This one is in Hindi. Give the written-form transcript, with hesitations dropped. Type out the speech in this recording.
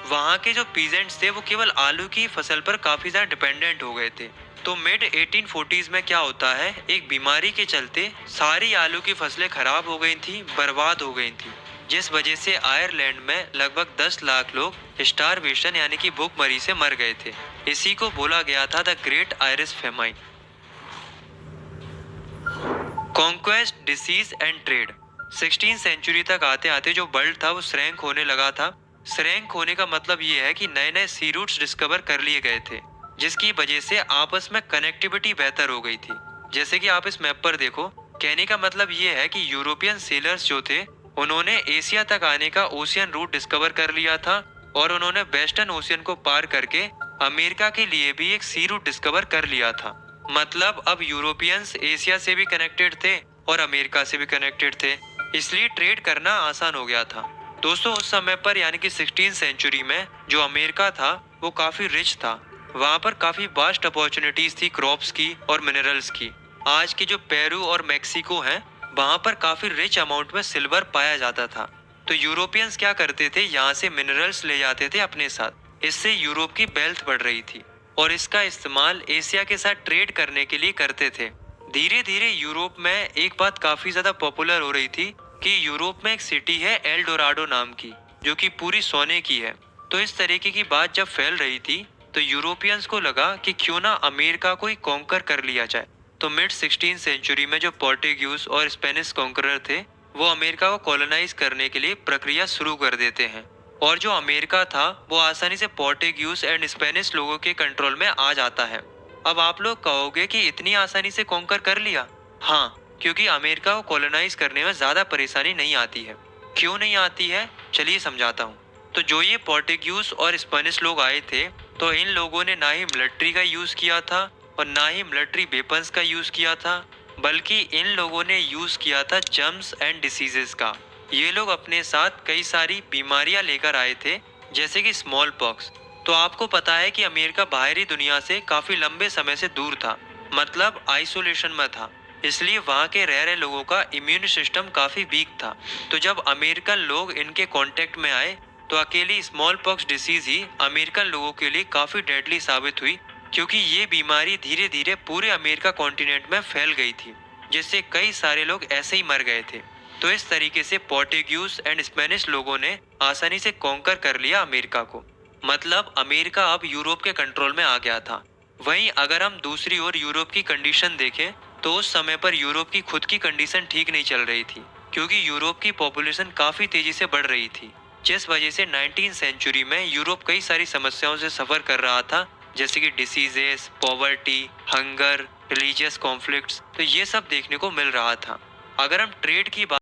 वहाँ के जो पीजेंट्स थे वो केवल आलू की फसल पर काफी ज्यादा डिपेंडेंट हो गए थे। तो मिड 1840s में क्या होता है, एक बीमारी के चलते सारी आलू की फसलें खराब हो गई थी, बर्बाद हो गई थी, जिस वजह से आयरलैंड में लगभग 10 लाख लोग स्टारवेशन यानी कि भूखमरी से मर गए थे। इसी को बोला गया था the great Irish famine. Conquest, disease and trade. 16 century तक आते आते जो वर्ल्ड था वो श्रैंक होने लगा था। श्रैंक होने का मतलब ये है कि नए नए सी रूट्स डिस्कवर कर लिए गए थे, जिसकी वजह से आपस में कनेक्टिविटी बेहतर हो गई थी। जैसे कि आप इस मैप पर देखो, कहने का मतलब ये है कि यूरोपियन सेलर्स जो थे उन्होंने एशिया तक आने का ओशियन रूट डिस्कवर कर लिया था, और उन्होंने वेस्टर्न ओशियन को पार करके अमेरिका के लिए भी एक सी रूट डिस्कवर कर लिया था। मतलब अब यूरोपियंस एशिया से भी कनेक्टेड थे और अमेरिका से भी कनेक्टेड थे, इसलिए ट्रेड करना आसान हो गया था। दोस्तों उस समय पर यानी कि 16 सेंचुरी में जो अमेरिका था वो काफी रिच था। वहाँ पर काफी वास्ट अपॉर्चुनिटीज थी क्रॉप्स की और मिनरल्स की। आज के जो पेरू और मेक्सिको हैं, वहाँ पर काफी रिच अमाउंट में सिल्वर पाया जाता था। तो यूरोपियंस क्या करते थे, यहाँ से मिनरल्स ले जाते थे अपने साथ। इससे यूरोप की वेल्थ बढ़ रही थी और इसका इस्तेमाल एशिया के साथ ट्रेड करने के लिए करते थे। धीरे धीरे यूरोप में एक बात काफी ज्यादा पॉपुलर हो रही थी कि यूरोप में एक सिटी है एल डोराडो नाम की, जो कि पूरी सोने की है। तो इस तरीके की बात जब फैल रही थी तो यूरोपियंस को लगा कि क्यों ना अमेरिका को ही कॉन्कर कर लिया जाए। तो मिड 16 सेंचुरी में जो पोर्टुगीज और स्पेनिश कॉन्करर थे वो अमेरिका को कॉलोनाइज करने के लिए प्रक्रिया शुरू कर देते हैं, और जो अमेरिका था वो आसानी से पोर्टुगीज एंड स्पेनिश लोगों के कंट्रोल में आ जाता है। अब आप लोग कहोगे कि इतनी आसानी से कॉन्कर कर लिया? हाँ, क्योंकि अमेरिका को कॉलोनाइज करने में ज्यादा परेशानी नहीं आती है। क्यों नहीं आती है, चलिए समझाता हूँ। तो जो ये पोर्टुगीज और स्पेनिश लोग आए थे, तो इन लोगों ने ना ही मिलिट्री का यूज किया था और ना ही मिलिट्री वेपन्स का यूज किया था, बल्कि इन लोगों ने यूज किया था जर्म्स एंड डिसीजेस का। ये लोग अपने साथ कई सारी बीमारियां लेकर आए थे, जैसे कि स्मॉल पॉक्स। तो आपको पता है कि अमेरिका बाहरी दुनिया से काफी लंबे समय से दूर था, मतलब आइसोलेशन में था, इसलिए वहाँ के रह रहे लोगों का इम्यून सिस्टम काफी वीक था। तो जब अमेरिकन लोग इनके कांटेक्ट में आए तो अकेली स्मॉल पॉक्स डिसीज ही अमेरिकन लोगों के लिए काफी डेडली साबित हुई, क्योंकि ये बीमारी धीरे धीरे पूरे अमेरिका कॉन्टिनेंट में फैल गई थी, जिससे कई सारे लोग ऐसे ही मर गए थे। तो इस तरीके से पोर्टुगीज एंड स्पेनिश लोगों ने आसानी से कॉन्कर कर लिया अमेरिका को। मतलब अमेरिका अब यूरोप के कंट्रोल में आ गया था। वहीं अगर हम दूसरी ओर यूरोप की कंडीशन देखें तो उस समय पर यूरोप की खुद की कंडीशन ठीक नहीं चल रही थी, क्योंकि यूरोप की पॉपुलेशन काफी तेजी से बढ़ रही थी, जिस वजह से 19 सेंचुरी में यूरोप कई सारी समस्याओं से सफर कर रहा था, जैसे कि diseases, poverty, hunger, religious conflicts. तो ये सब देखने को मिल रहा था। अगर हम ट्रेड की बात